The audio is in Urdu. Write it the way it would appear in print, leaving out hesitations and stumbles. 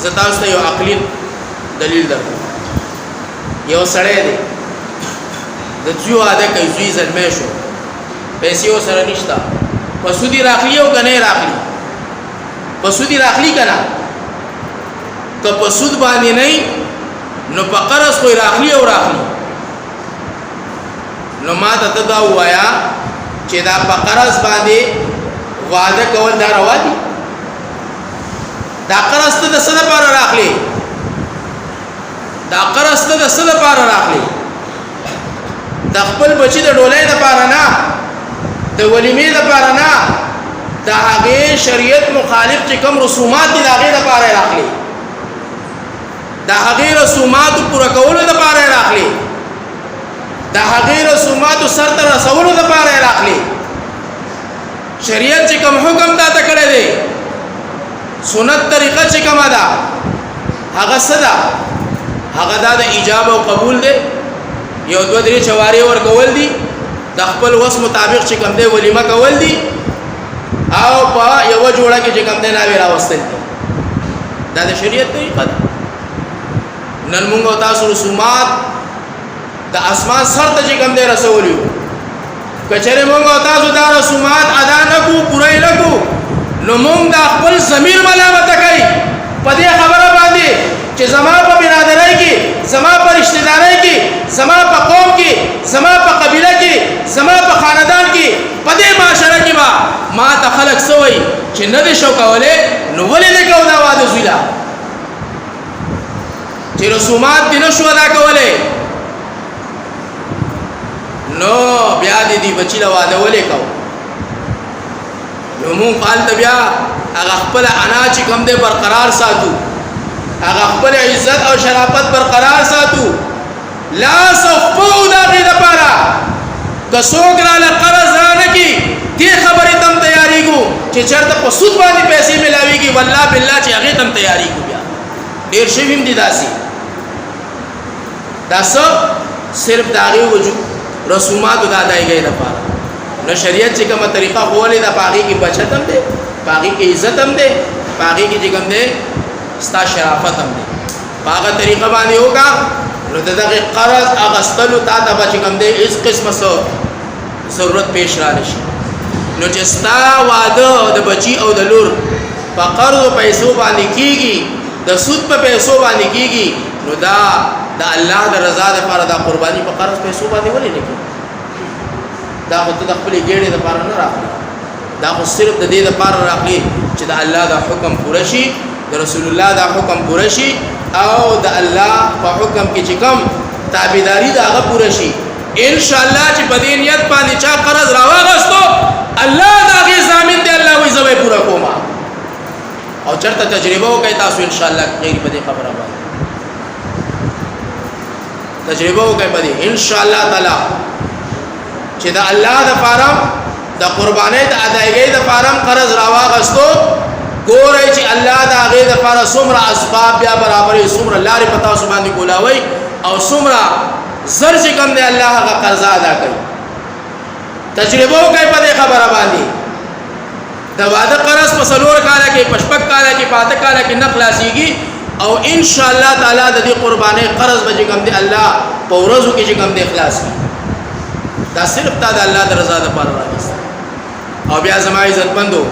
زتاست یو عقلی دلیل درکو یو سړی دی د ځو عادت کوي زوی زلمی شو پیسې سره نشتا پسودی راخلی او کنه راخلی پسودی راخلی کنا که پسود باندې نه نو په قرض خو راخلی او راخلی نو ما ته دا وایا چې دا په قرض باندې وعده کول دا روا دي دا قرض ته د څه لپاره راخلی دا قرض ته د څه لپاره راخلی د خپل بچی د ډولۍ لپاره نه د ولیمې لپاره نه د هغه شریعت مخالف چې کوم رسومات دي د هغه لپاره راخلی د هغه رسومات پوره کولو لپاره راخلی د هغه رسومات سرته رسولو لپاره راخلی شریعت چې کوم حکم تا ته کړی دی سنت طریقه چې کومه ده هغه صدا هغه د ایجاب او قبول دی یو دو درې چوارې ور کول دي د خپل وس مطابق چې کوم دی ولیمه کول دي او په یو جوړه کې چې کوم دی ناوی راوستل دي دا د شریعت طریقه ده نن موږ تاسو رسومات د اسمان سر ته چې کوم دی رسولیو کچره موږ تاسو دا رسومات ادا نکو پوره نکو نو موږ د خپل ضمیر ملامت کوي په دې خبره باندې چې زما په برادرۍ کې زما په رشتہ دارۍ کې زما په قوم کې زما په قبيله کې زما په خاندان کې په دې معاشره کې ما ته خلک سوي چې نه دي شو کوله نو ولې نه کو دا واده زویلا چې رسومات دي نو شو ادا کوله نو بیا دې بچی له واده ولې کو نو مون قال بیا هغه خپل انا چې کوم دې برقرار ساتو هغه خپل عزت او شرافت برقرار ساتو لا صفو دا غي لپاره که څوک را قرض را نه کی دې خبره تم تیاری کو چې چرته په سود باندې پیسې ملاويږي والله بالله چې هغه تم تیاری کو بیا ډیر شي ویم دي داسي داسو صرف داغي وجود رسومات د ادایګۍ لپاره نو شریعت چې کومه طریقه خولې د پاغي کې بچت هم ده پاغي کې عزت هم ده پاغي کې چې کوم ده ستا شرافت هم ده پاغه طریقه باندې ہوگا نو دغه قرض اغستلو تا ته بچ کوم ده اس قسمه سو ضرورت پیش را نشي نو چې ستا واده د بچي او د لور په قرض او پیسو باندې کیږي د سود په پیسو باندې کیږي نو دا د الله د رضا لپاره د قرباني په قرض پیسو باندې ولې نه کیږي دا خو د خپل ګېړې لپاره نه راغلي دا خو صرف د دې لپاره راغلي چې د الله د حکم پوره شي د رسول الله د حکم پوره شي او د الله په حکم کې چې کوم تابعداري دا هغه پوره شي ان شاء الله چې په دې نیت باندې چا قرض راوغستو الله دا غي ضامن دی الله وي زوی پوره کوما او چرته تجربه وکي تاسو ان شاء الله غیر په دې خبره باندې تجربه وکي په دې ان شاء الله تعالی چې د الله د فارم د قربانۍ د ادایګۍ د فارم قرض راواغستو ګورئ چې الله د هغه د فار څومره اسباب بیا برابرې څومره لارې پتا سو باندې کولاوي او څومره زر چې کوم دی الله هغه قرض ادا کوي تجربه وکړئ په دې خبره باندې د واده قرض په سلور کاله کې پشپک کاله کې پاته کاله کې نه خلاصيږي او ان شاء الله تعالی د دې قربانۍ قرض به کوم دی الله په ورځو کې چې کوم دی خلاص دا صرف تا د الله د رضا لپاره راځي او بیا زما عزت مندو